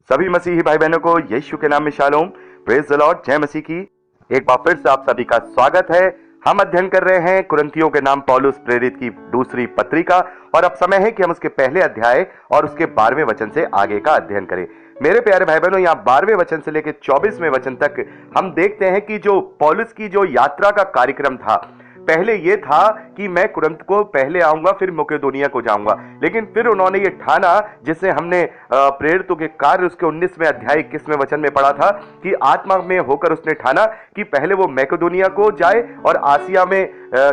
सभी मसीही भाई बहनों को यीशु के नाम में शालोम, प्रेज द लॉर्ड, जय मसीह की। एक बार फिर से आप सभी का स्वागत है। हम अध्ययन कर रहे हैं कुरिन्थियों के नाम पौलुस प्रेरित की दूसरी पत्रिका, और अब समय है कि हम उसके पहले अध्याय और उसके 12वें वचन से आगे का अध्ययन करें। मेरे प्यारे भाई बहनों, यहाँ 12वें वचन से लेकर 24वें वचन तक हम देखते हैं कि जो पौलुस की जो यात्रा का कार्यक्रम था, पहले ये था कि मैं कुरिन्थ को पहले आऊंगा, फिर मकेदोनिया को जाऊंगा, लेकिन फिर उन्होंने ये ठाना, जिसे हमने प्रेरितों के कार्य उसके 19वें अध्याय 21वें वचन में पढ़ा था, कि आत्मा में होकर उसने ठाना कि पहले वो मकेदोनिया को जाए और आसिया में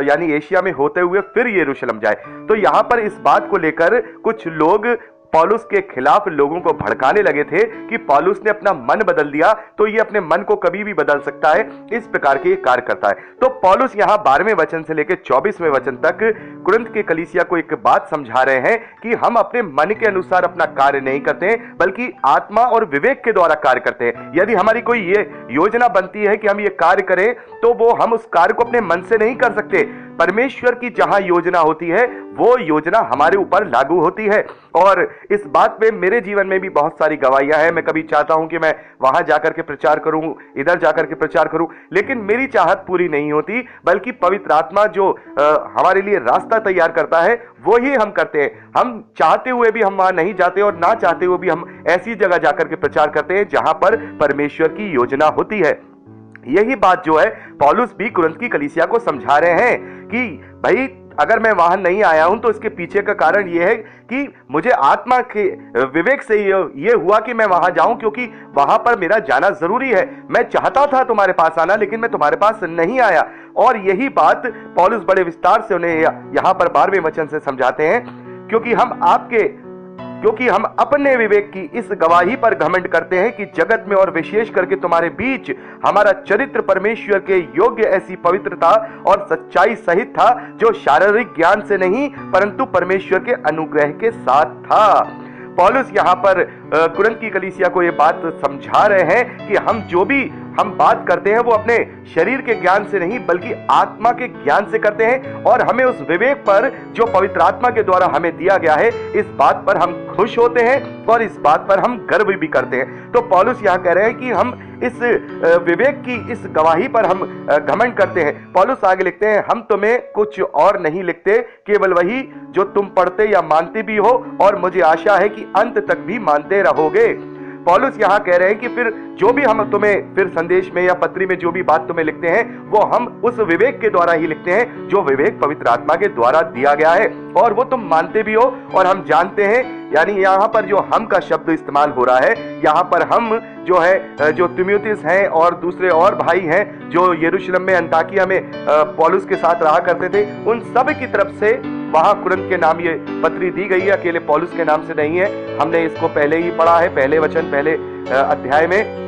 यानी एशिया में होते हुए फिर यरूशलेम जाए। तो यहां पर इस बात को लेकर कुछ लोग पौलुस के खिलाफ लोगों को भड़काने लगे थे कि पौलुस ने अपना मन बदल दिया, तो ये अपने मन को कभी भी बदल सकता है, इस प्रकार के कार्य करता है। तो पौलुस यहां 12वें वचन से लेकर 24वें वचन तक कुरिन्थ के कलीसिया को एक बात समझा रहे हैं कि हम अपने मन के अनुसार अपना कार्य नहीं करते, बल्कि आत्मा और विवेक के द्वारा कार्य करते हैं। यदि हमारी कोई ये योजना बनती है कि हम ये कार्य करें, तो वो हम उस कार्य को अपने मन से नहीं कर सकते। परमेश्वर की जहां योजना होती है, वो योजना हमारे ऊपर लागू होती है। और इस बात पे मेरे जीवन में भी बहुत सारी गवाहियां हैं। मैं कभी चाहता हूं कि मैं वहां जाकर के प्रचार करूं, इधर जाकर के प्रचार करूं, लेकिन मेरी चाहत पूरी नहीं होती, बल्कि पवित्र आत्मा जो हमारे लिए रास्ता तैयार करता है, वो ही हम करते हैं। हम चाहते हुए भी हम वहां नहीं जाते, और ना चाहते हुए भी हम ऐसी जगह जाकर के प्रचार करते हैं जहां पर परमेश्वर की योजना होती है। यही बात जो है पौलुस भी कुरिन्थ की कलीसिया को समझा रहे हैं कि भाई, अगर मैं वहां नहीं आया हूं तो इसके पीछे का कारण यह है कि मुझे आत्मा के विवेक से ये हुआ कि मैं वहां जाऊं, क्योंकि वहां पर मेरा जाना जरूरी है। मैं चाहता था तुम्हारे पास आना, लेकिन मैं तुम्हारे पास नहीं आया। और यही बात पौलुस बड़े विस्तार से उन्हें यहां पर 12वें वचन से समझाते हैं, क्योंकि हम अपने विवेक की इस गवाही पर घमंड करते हैं कि जगत में और विशेष करके तुम्हारे बीच हमारा चरित्र परमेश्वर के योग्य ऐसी पवित्रता और सच्चाई सहित था, जो शारीरिक ज्ञान से नहीं परंतु परमेश्वर के अनुग्रह के साथ था। पौलुस यहां पर कुरिन्थ की कलीसिया को यह बात समझा रहे हैं कि हम बात करते हैं वो अपने शरीर के ज्ञान से नहीं, बल्कि आत्मा के ज्ञान से करते हैं। और हमें उस विवेक पर जो पवित्र आत्मा के द्वारा हमें दिया गया है, इस बात पर हम खुश होते हैं और इस बात पर हम गर्व भी करते हैं। तो पौलुस यहां कह रहे हैं कि हम इस विवेक की इस गवाही पर हम घमंड करते हैं। पौलुस आगे लिखते हैं, हम तुम्हें कुछ और नहीं लिखते, केवल वही जो तुम पढ़ते या मानते भी हो, और मुझे आशा है कि अंत तक भी मानते रहोगे। पौलुस यहां कह रहे हैं कि फिर जो भी हम तुम्हें फिर संदेश में या पत्री में जो भी बात तुम्हें लिखते हैं, वो हम उस विवेक के द्वारा ही लिखते हैं, जो विवेक पवित्र आत्मा के द्वारा दिया गया है, और वो तुम मानते भी हो और हम जानते हैं। यानी यहां पर जो हम का शब्द इस्तेमाल हो रहा है, यहां पर हम जो है, जो तिमोथियुस हैं और दूसरे और भाई हैं जो यरूशलेम में अंताकिया में पौलुस के साथ रहा करते थे, उन सब की तरफ से वहां कुरिन्थ के नाम ये पत्री दी गई है, अकेले पौलुस के नाम से नहीं है। हमने इसको पहले ही पढ़ा है, पहले वचन पहले अध्याय में,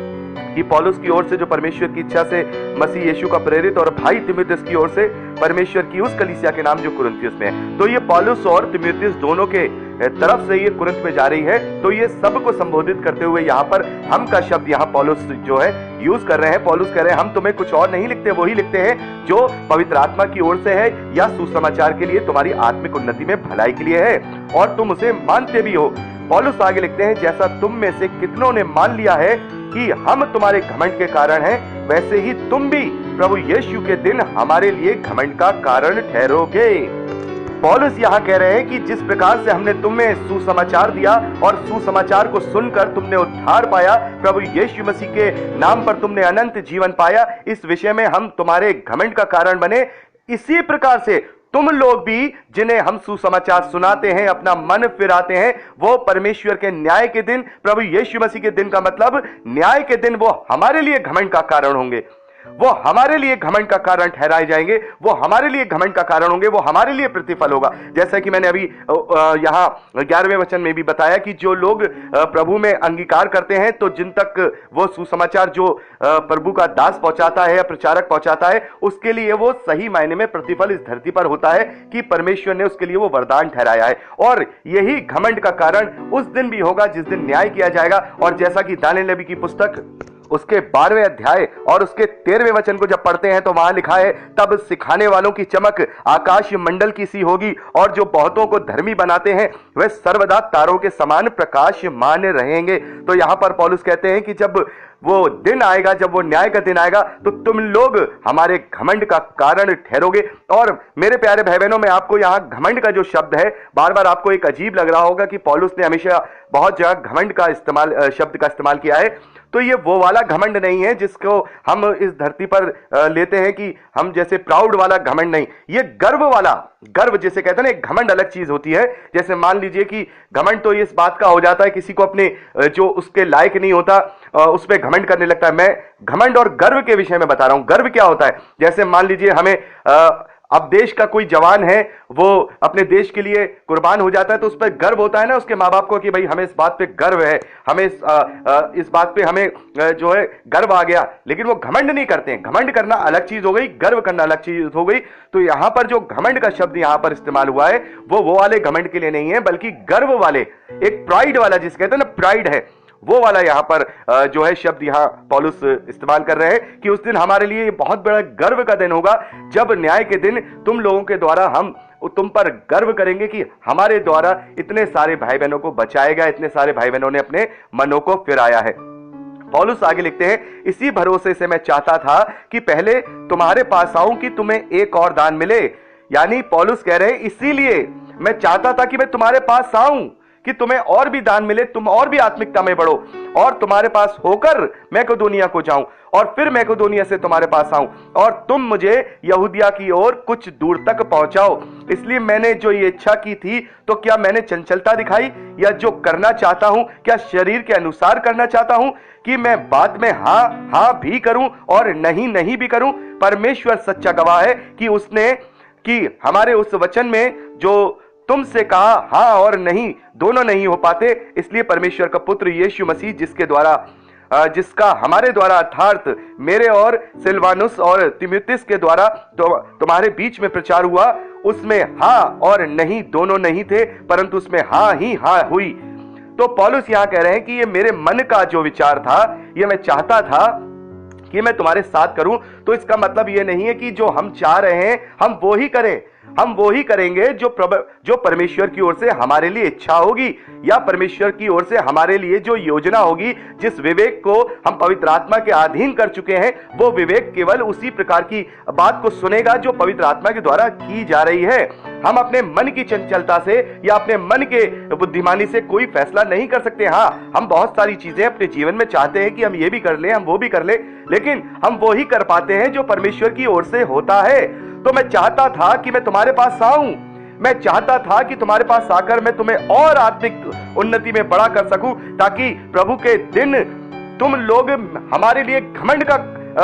कि पौलुस की ओर से जो परमेश्वर की इच्छा से मसीह यीशु का प्रेरित, और भाई तिमोथियुस की ओर से परमेश्वर की उस कलीसिया के नाम जो कुरिन्थियुस में है। तो ये पौलुस और तिमोथियुस दोनों के तरफ से ये कुरिन्थ में जा रही है। तो ये सबको संबोधित करते हुए यहाँ पर हम का शब्द यहाँ पौलुस जो है यूज कर रहे हैं। पौलुस कह रहे हैं, हम तुम्हें कुछ और नहीं लिखते, वही लिखते हैं जो पवित्र आत्मा की ओर से है, या सुसमाचार के लिए, तुम्हारी आत्मिक उन्नति में भलाई के लिए है, और तुम उसे मानते भी हो। पौलुस आगे लिखते हैं, जैसा तुम में से कितनों ने मान लिया है कि हम तुम्हारे घमंड के कारण हैं, वैसे ही तुम भी प्रभु यीशु के दिन हमारे लिए घमंड का कारण ठहरोगे। पौलुस यहां कह रहे हैं कि जिस प्रकार से हमने तुम्हें सुसमाचार दिया और सुसमाचार को सुनकर तुमने उद्धार पाया, प्रभु यीशु मसीह के नाम पर तुमने अनंत जीवन पाया, इस विषय में हम तुम्हारे घमंड का कारण बने। इसी प्रकार से तुम लोग भी, जिन्हें हम सुसमाचार सुनाते हैं, अपना मन फिराते हैं, वो परमेश्वर के न्याय के दिन, प्रभु यीशु मसीह के दिन का मतलब न्याय के दिन, वो हमारे लिए घमंड का कारण होंगे, वो हमारे लिए घमंड का कारण ठहराए जाएंगे, वो हमारे लिए घमंड का कारण होंगे, वो हमारे लिए प्रतिफल होगा। जैसा कि मैंने अभी यहां 11वें वचन में भी बताया कि जो लोग प्रभु में अंगीकार करते हैं, तो जिन तक वो सुसमाचार जो प्रभु का दास पहुंचाता है या प्रचारक पहुंचाता है, उसके लिए वो सही मायने में प्रतिफल इस धरती पर होता है कि परमेश्वर ने उसके लिए वो वरदान ठहराया है। और यही घमंड का कारण उस दिन भी होगा जिस दिन न्याय किया जाएगा। और जैसा कि दानियेल नबी की पुस्तक उसके 12वें अध्याय और उसके 13वें वचन को जब पढ़ते हैं तो वहां लिखा है, तब सिखाने वालों की चमक आकाश मंडल की सी होगी और जो बहुतों को धर्मी बनाते हैं वे सर्वदा तारों के समान प्रकाशमान रहेंगे। तो यहां पर पौलुस कहते हैं कि जब वो दिन आएगा, जब वो न्याय का दिन आएगा, तो तुम लोग हमारे घमंड का कारण ठहरोगे। और मेरे प्यारे भाई बहनों, में आपको यहां घमंड का जो शब्द है, बार बार आपको एक अजीब लग रहा होगा कि पौलुस ने हमेशा बहुत जगह घमंड का शब्द का इस्तेमाल किया है। तो ये वो वाला घमंड नहीं है जिसको हम इस धरती पर लेते हैं कि हम जैसे प्राउड वाला घमंड नहीं, ये गर्व वाला, गर्व जिसे कहते हैं ना, एक घमंड अलग चीज होती है। जैसे मान लीजिए कि घमंड तो इस बात का हो जाता है, किसी को अपने जो उसके लायक नहीं होता उस पर घमंड करने लगता है। मैं घमंड और गर्व के विषय में बता रहा हूं। गर्व क्या होता है, जैसे मान लीजिए हमें अब देश का कोई जवान है, वो अपने देश के लिए कुर्बान हो जाता है, तो उस पर गर्व होता है ना उसके माँ बाप को कि भाई हमें इस बात पे गर्व है, हमें इस बात पे हमें जो है गर्व आ गया। लेकिन वो घमंड नहीं करते हैं। घमंड करना अलग चीज हो गई, गर्व करना अलग चीज हो गई। तो यहां पर जो घमंड का शब्द यहां पर इस्तेमाल हुआ है वो वाले घमंड के लिए नहीं है, बल्कि गर्व वाले, एक प्राइड वाला, जिसे कहते हैं ना प्राइड है, वो वाला यहां पर जो है शब्द यहां पौलुस इस्तेमाल कर रहे हैं कि उस दिन हमारे लिए बहुत बड़ा गर्व का दिन होगा, जब न्याय के दिन तुम लोगों के द्वारा हम तुम पर गर्व करेंगे कि हमारे द्वारा इतने सारे भाई बहनों को बचाया गया, इतने सारे भाई बहनों ने अपने मनों को फिराया है। पौलुस आगे लिखते हैं, इसी भरोसे से मैं चाहता था कि पहले तुम्हारे पास आऊं कि तुम्हें एक और दान मिले। यानी पौलुस कह रहे हैं, इसीलिए मैं चाहता था कि मैं तुम्हारे पास आऊं कि तुम्हें और भी दान मिले, तुम और भी आत्मिकता में बढ़ो, और तुम्हारे पास होकर मैकेडोनिया को जाऊं और फिर मैकेडोनिया से तुम्हारे पास आऊं और तुम मुझे यहूदिया की ओर कुछ दूर तक पहुंचाओ। इसलिए मैंने जो ये इच्छा की थी, तो क्या मैंने चंचलता दिखाई, या जो करना चाहता हूं क्या शरीर के अनुसार करना चाहता हूं कि मैं बाद में हाँ हाँ भी करूं और नहीं नहीं भी करूं? परमेश्वर सच्चा गवाह है कि उसने कि हमारे उस वचन में जो तुमसे कहा हाँ और नहीं दोनों नहीं हो पाते, इसलिए परमेश्वर का पुत्र यीशु मसीह जिसका हमारे द्वारा अर्थात मेरे और सिलवानुस और तीमुथियुस के द्वारा तुम्हारे बीच में प्रचार हुआ, उसमें हाँ और नहीं दोनों नहीं थे, परंतु उसमें हाँ ही हाँ हुई। तो पौलुस यहां कह रहे हैं कि ये मेरे मन का जो विचार था, ये मैं चाहता था कि मैं तुम्हारे साथ करूं। तो इसका मतलब ये नहीं है कि जो हम चाह रहे हैं हम वो ही करें, हम वो ही करेंगे जो परमेश्वर की ओर से हमारे लिए इच्छा होगी, या परमेश्वर की ओर से हमारे लिए जो योजना होगी, जिस विवेक को हम पवित्र आत्मा के अधीन कर चुके हैं, वो विवेक केवल उसी प्रकार की बात को सुनेगा जो पवित्र आत्मा के द्वारा की जा रही है। हम अपने मन की चंचलता से या अपने मन के बुद्धिमानी से कोई फैसला नहीं कर सकते। हाँ, हम बहुत सारी चीजें अपने जीवन में चाहते हैं कि हम ये भी कर लें, हम वो भी कर लें, लेकिन हम वो ही कर पाते हैं जो परमेश्वर की ओर से होता है। तो मैं चाहता था कि मैं तुम्हारे पास आऊं, मैं चाहता था कि तुम्हारे पास आकर मैं तुम्हें और आत्मिक उन्नति में बड़ा कर सकूं, ताकि प्रभु के दिन तुम लोग हमारे लिए घमंड का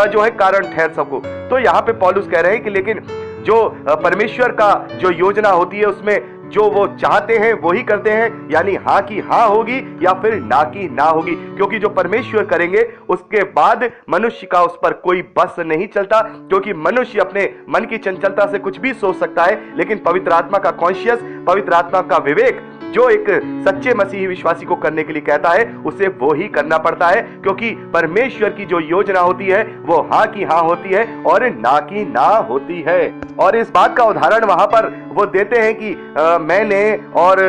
जो है कारण ठहर सको। तो यहां पे पौलुस कह रहे हैं कि लेकिन जो परमेश्वर का जो योजना होती है, उसमें जो वो चाहते हैं वो ही करते हैं, यानी हाँ की हाँ होगी या फिर ना की ना होगी, क्योंकि जो परमेश्वर करेंगे उसके बाद मनुष्य का उस पर कोई बस नहीं चलता, क्योंकि मनुष्य अपने मन की चंचलता से कुछ भी सोच सकता है, लेकिन पवित्र आत्मा का कॉन्शियस, पवित्र आत्मा का विवेक जो एक सच्चे मसीही विश्वासी को करने के लिए कहता है, उसे वो ही करना पड़ता है, क्योंकि परमेश्वर की जो योजना होती है वो हाँ की हाँ होती है और ना की ना होती है। और इस बात का उदाहरण वहां पर वो देते हैं कि मैंने और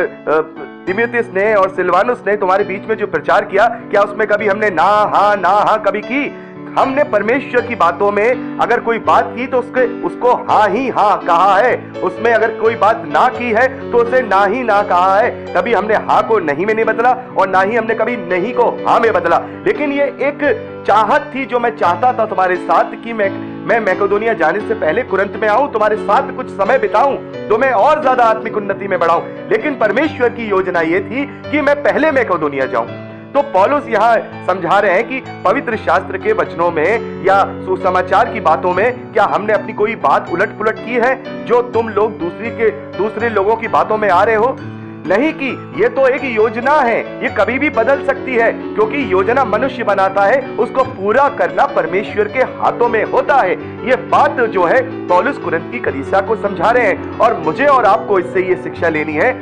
तीमुथियुस ने और सिलवानुस ने तुम्हारे बीच में जो प्रचार किया, क्या उसमें कभी हमने ना हाँ कभी की? हमने परमेश्वर की बातों में अगर कोई बात की तो उसको हाँ ही हाँ कहा है, उसमें अगर कोई बात ना की है तो उसे ना ही ना कहा है। कभी हमने हाँ को नहीं में नहीं बदला और ना ही हमने कभी नहीं को हाँ में बदला। लेकिन ये एक चाहत थी जो मैं चाहता था तुम्हारे साथ कि मैं मैकेडोनिया जाने से पहले कुरिन्थ में आऊं, तुम्हारे साथ कुछ समय बिताऊं, तो मैं और ज्यादा आत्मिक उन्नति में बढ़ाऊं। लेकिन परमेश्वर की योजना ये थी कि मैं पहले मैकेडोनिया जाऊं। तो पौलुस यहाँ समझा रहे हैं कि पवित्र शास्त्र के वचनों में या सुसमाचार की बातों में क्या हमने अपनी कोई बात उलट पुलट की है जो तुम लोग दूसरे लोगों की बातों में आ रहे हो? नहीं की, ये तो एक योजना है, ये कभी भी बदल सकती है, क्योंकि योजना मनुष्य बनाता है, उसको पूरा करना परमेश्वर के हाथों में होता है। ये बात जो है पौलुस कुरिन्थ की कलीसिया को समझा रहे हैं, और मुझे और आपको इससे ये शिक्षा लेनी है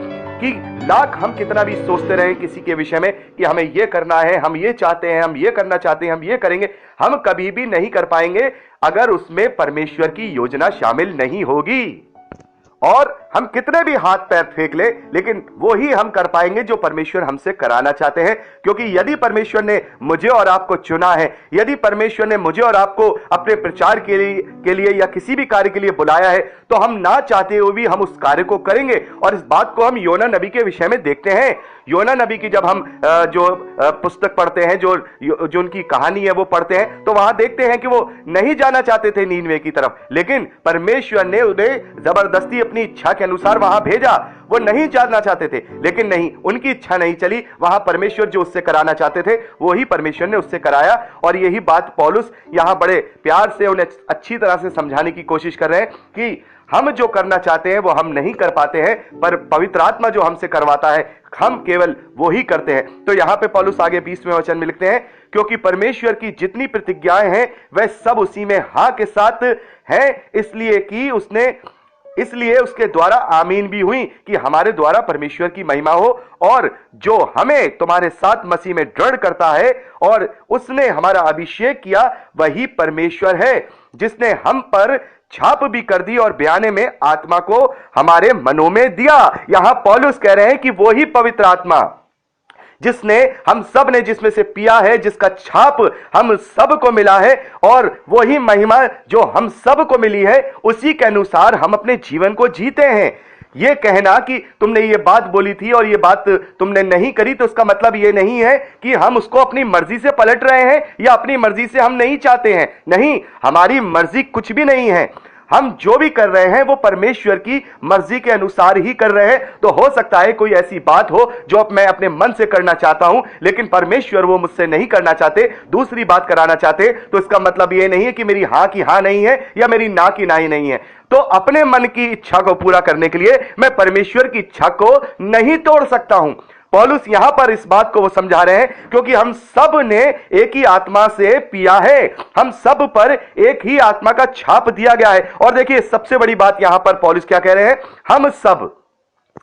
कि लाख हम कितना भी सोचते रहे किसी के विषय में कि हमें यह करना है, हम ये चाहते हैं, हम ये करना चाहते हैं, हम ये करेंगे, हम कभी भी नहीं कर पाएंगे अगर उसमें परमेश्वर की योजना शामिल नहीं होगी। और हम कितने भी हाथ पैर फेंक ले, लेकिन वो ही हम कर पाएंगे जो परमेश्वर हमसे कराना चाहते हैं। क्योंकि यदि परमेश्वर ने मुझे और आपको चुना है, यदि परमेश्वर ने मुझे और आपको अपने प्रचार के लिए या किसी भी कार्य के लिए बुलाया है, तो हम ना चाहते हुए भी हम उस कार्य को करेंगे। और इस बात को हम योना नबी के विषय में देखते हैं। योना नबी की जब हम जो पुस्तक पढ़ते हैं, जो उनकी कहानी है वो पढ़ते हैं, तो वहां देखते हैं कि वो नहीं जाना चाहते थे नीनवे की तरफ, लेकिन परमेश्वर ने उन्हें जबरदस्ती अपनी इच्छा के अनुसार वहां भेजा। वो नहीं जाना चाहते थे, लेकिन नहीं, उनकी इच्छा नहीं चली। वहां परमेश्वर जो उससे कराना चाहते थे वो ही परमेश्वर ने उससे कराया। और यही बात पौलुस यहां बड़े प्यार से उन्हें अच्छी तरह से समझाने की कोशिश कर रहे हैं कि हम जो करना चाहते हैं वो हम नहीं कर पाते हैं, पर पवित्र आत्मा जो हमसे करवाता है हम केवल वो ही करते हैं। तो यहां पे पौलुस आगे 20वें वचन में लिखते हैं, क्योंकि परमेश्वर की जितनी प्रतिज्ञाएं हैं वह सब उसी में हां के साथ हैं, इसलिए उसके द्वारा आमीन भी हुई कि हमारे द्वारा परमेश्वर की महिमा हो। और जो हमें तुम्हारे साथ मसीह में दृढ़ करता है और उसने हमारा अभिषेक किया वही परमेश्वर है, जिसने हम पर छाप भी कर दी और बयाने में आत्मा को हमारे मनों में दिया। यहां पौलुस कह रहे हैं कि वो ही पवित्र आत्मा जिसने हम सब ने जिसमें से पिया है, जिसका छाप हम सब को मिला है, और वही महिमा जो हम सब को मिली है, उसी के अनुसार हम अपने जीवन को जीते हैं। यह कहना कि तुमने ये बात बोली थी और ये बात तुमने नहीं करी, तो उसका मतलब ये नहीं है कि हम उसको अपनी मर्जी से पलट रहे हैं या अपनी मर्जी से हम नहीं चाहते हैं। नहीं, हमारी मर्जी कुछ भी नहीं है। हम जो भी कर रहे हैं वो परमेश्वर की मर्जी के अनुसार ही कर रहे हैं। तो हो सकता है कोई ऐसी बात हो जो मैं अपने मन से करना चाहता हूं, लेकिन परमेश्वर वो मुझसे नहीं करना चाहते, दूसरी बात कराना चाहते। तो इसका मतलब ये नहीं है कि मेरी हां की हां नहीं है या मेरी ना की ना ही नहीं है। तो अपने मन की इच्छा को पूरा करने के लिए मैं परमेश्वर की इच्छा को नहीं तोड़ सकता हूं। पौलुस यहां पर इस बात को वो समझा रहे हैं क्योंकि हम सब ने एक ही आत्मा से पिया है, हम सब पर एक ही आत्मा का छाप दिया गया है। और देखिए सबसे बड़ी बात यहां पर पौलुस क्या कह रहे हैं, हम सब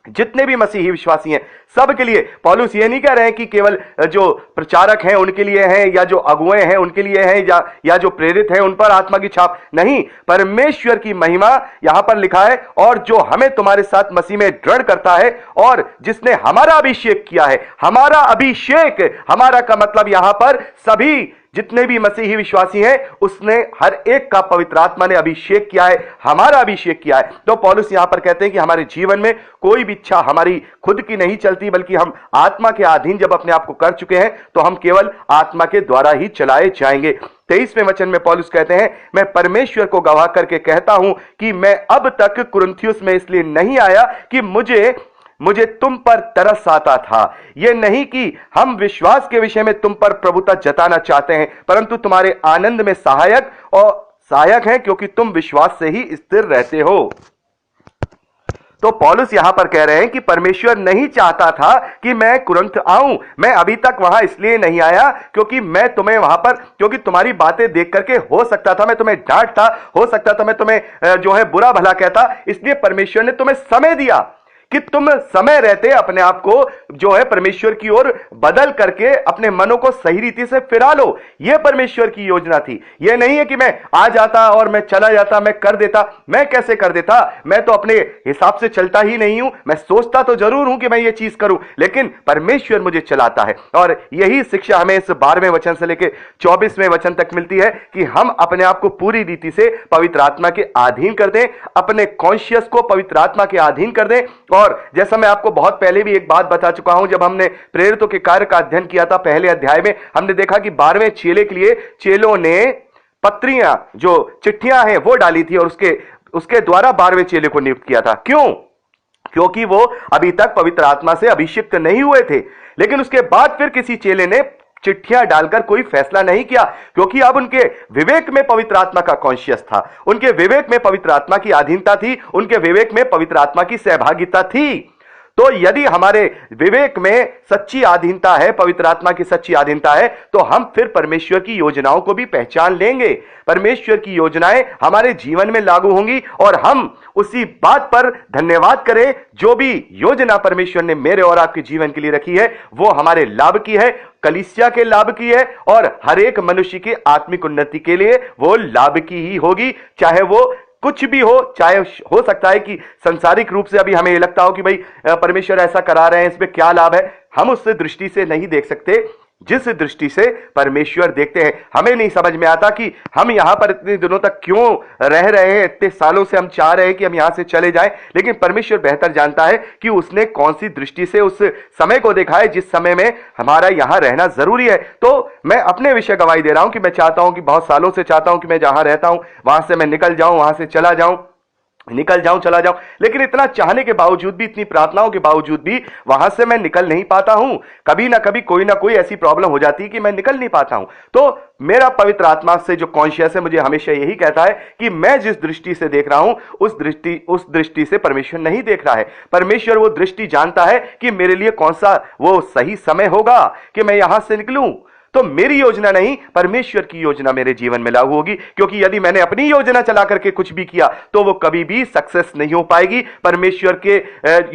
जितने भी मसीही विश्वासी हैं सब के लिए। पौलुस ये नहीं कह रहे हैं कि केवल जो प्रचारक हैं उनके लिए हैं, या जो अगुए हैं उनके लिए हैं, या जो प्रेरित हैं उन पर आत्मा की छाप नहीं, परमेश्वर की महिमा यहां पर लिखा है, और जो हमें तुम्हारे साथ मसीह में दृढ़ करता है और जिसने हमारा अभिषेक किया है। हमारा अभिषेक, हमारा का मतलब यहां पर सभी जितने भी मसीही विश्वासी हैं उसने हर एक का पवित्र आत्मा ने अभिषेक किया है, हमारा अभिषेक किया है। तो पौलुस यहां पर कहते हैं कि हमारे जीवन में कोई भी इच्छा हमारी खुद की नहीं चलती, बल्कि हम आत्मा के अधीन जब अपने आप को कर चुके हैं तो हम केवल आत्मा के द्वारा ही चलाए जाएंगे। 23वें वचन में पौलुस कहते हैं, मैं परमेश्वर को गवाह करके कहता हूं कि मैं अब तक कुरिन्थियुस में इसलिए नहीं आया कि मुझे तुम पर तरस आता था। यह नहीं कि हम विश्वास के विषय में तुम पर प्रभुता जताना चाहते हैं, परंतु तुम्हारे आनंद में सहायक हैं, क्योंकि तुम विश्वास से ही स्थिर रहते हो। तो पौलुस यहां पर कह रहे हैं कि परमेश्वर नहीं चाहता था कि मैं कुरिन्थ आऊं। मैं अभी तक वहां इसलिए नहीं आया क्योंकि मैं तुम्हें वहां पर, क्योंकि तुम्हारी बातें देख करके हो सकता था मैं तुम्हें डांटता, हो सकता था मैं तुम्हें जो है बुरा भला कहता, इसलिए परमेश्वर ने तुम्हें समय दिया कि तुम समय रहते अपने आप को जो है परमेश्वर की ओर बदल करके अपने मनों को सही रीति से फिरा लो। यह परमेश्वर की योजना थी। यह नहीं है कि मैं आ जाता और मैं चला जाता, मैं कर देता। मैं कैसे कर देता? मैं तो अपने हिसाब से चलता ही नहीं हूं। मैं सोचता तो जरूर हूं कि मैं ये चीज करूं, लेकिन परमेश्वर मुझे चलाता है। और यही शिक्षा हमें इस 12वें वचन से लेकर 24वें वचन तक मिलती है कि हम अपने आप को पूरी रीति से पवित्र आत्मा के अधीन कर दें, अपने कॉन्शियस को पवित्र आत्मा के अधीन कर दें। और जैसा मैं आपको बहुत पहले भी एक बात बता चुका हूं, जब हमने प्रेरितों के कार्य का अध्ययन किया था पहले अध्याय में, हमने देखा कि 12वें चेले के लिए चेलों ने पत्रियां, जो चिट्ठियां हैं, वो डाली थी और उसके द्वारा 12वें चेले को नियुक्त किया था। क्यों? क्योंकि वो अभी तक पवित्र आत्मा से अभिषिक्त नहीं हुए थे। लेकिन उसके बाद फिर किसी चेले ने चिट्ठियां डालकर कोई फैसला नहीं किया, क्योंकि अब उनके विवेक में पवित्र आत्मा का कॉन्शियस था, उनके विवेक में पवित्र आत्मा की अधीनता थी, उनके विवेक में पवित्र आत्मा की सहभागिता थी। तो यदि हमारे विवेक में सच्ची अधीनता है, पवित्र आत्मा की सच्ची अधीनता है, तो हम फिर परमेश्वर की योजनाओं को भी पहचान लेंगे। परमेश्वर की योजनाएं हमारे जीवन में लागू होंगी और हम उसी बात पर धन्यवाद करें, जो भी योजना परमेश्वर ने मेरे और आपके जीवन के लिए रखी है वो हमारे लाभ की है, कलीसिया के लाभ की है और हर एक मनुष्य की आत्मिक उन्नति के लिए वो लाभ की ही होगी। चाहे वो कुछ भी हो, चाहे हो सकता है कि सांसारिक रूप से अभी हमें ये लगता हो कि भाई परमेश्वर ऐसा करा रहे हैं, इसमें क्या लाभ है। हम उस दृष्टि से नहीं देख सकते जिस दृष्टि से परमेश्वर देखते हैं। हमें नहीं समझ में आता कि हम यहां पर इतने दिनों तक क्यों रह रहे हैं, इतने सालों से हम चाह रहे हैं कि हम यहां से चले जाएं, लेकिन परमेश्वर बेहतर जानता है कि उसने कौन सी दृष्टि से उस समय को देखा है जिस समय में हमारा यहां रहना जरूरी है। तो मैं अपने विषय गवाही दे रहा हूं कि मैं चाहता हूं कि बहुत सालों से चाहता हूं कि मैं जहां रहता हूं वहां से मैं निकल जाऊं, वहां से चला जाऊं, चला जाऊं, लेकिन इतना चाहने के बावजूद भी, इतनी प्रार्थनाओं के बावजूद भी वहां से मैं निकल नहीं पाता हूं। कभी ना कभी कोई ना कोई ऐसी प्रॉब्लम हो जाती है कि मैं निकल नहीं पाता हूं। तो मेरा पवित्र आत्मा से जो कॉन्शियस है मुझे हमेशा यही कहता है कि मैं जिस दृष्टि से देख रहा हूं उस दृष्टि से परमेश्वर नहीं देख रहा है। परमेश्वर वो दृष्टि जानता है कि मेरे लिए कौन सा वो सही समय होगा कि मैं यहां से निकलूं। तो मेरी योजना नहीं, परमेश्वर की योजना मेरे जीवन में लागू होगी, क्योंकि यदि मैंने अपनी योजना चला करके कुछ भी किया तो वो कभी भी सक्सेस नहीं हो पाएगी। परमेश्वर के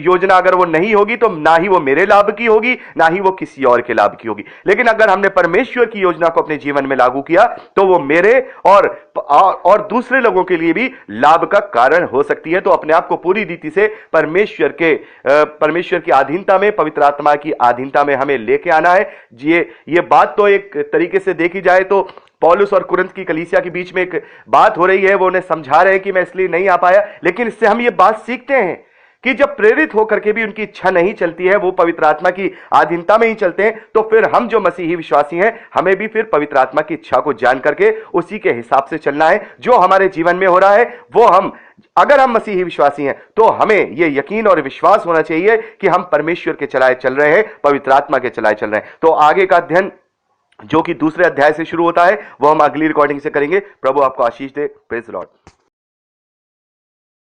योजना अगर वो नहीं होगी तो ना ही वो मेरे लाभ की होगी, ना ही वो किसी और के लाभ की होगी। लेकिन अगर हमने परमेश्वर की योजना को अपने जीवन में लागू किया तो वो मेरे और दूसरे लोगों के लिए भी लाभ का कारण हो सकती है। तो अपने आप को पूरी रीति से परमेश्वर की अधीनता में, पवित्र आत्मा की अधीनता में हमें लेके आना है। ये बात तो एक तरीके से देखी जाए तो पौलुस और कुरिन्थ की कलीसिया के बीच में एक बात हो रही है, वो उन्हें समझा रहे हैं कि मैं इसलिए नहीं आ पाया, लेकिन इससे हम ये बात सीखते हैं कि जब प्रेरित होकर के भी उनकी इच्छा नहीं चलती है, वो पवित्र आत्मा की अधीनता में ही चलते हैं, तो फिर हम जो मसीही विश्वासी हैं हमें भी फिर पवित्र आत्मा की इच्छा को जान करके उसी के हिसाब से चलना है। जो हमारे जीवन में हो रहा है वो अगर हम मसीही विश्वासी हैं तो हमें यह यकीन और विश्वास होना चाहिए कि हम परमेश्वर के चलाए चल रहे हैं, पवित्र आत्मा के चलाए चल रहे हैं। तो आगे का अध्ययन जो कि दूसरे अध्याय से शुरू होता है वो हम अगली रिकॉर्डिंग से करेंगे। प्रभु आपको आशीष दे। Praise the Lord.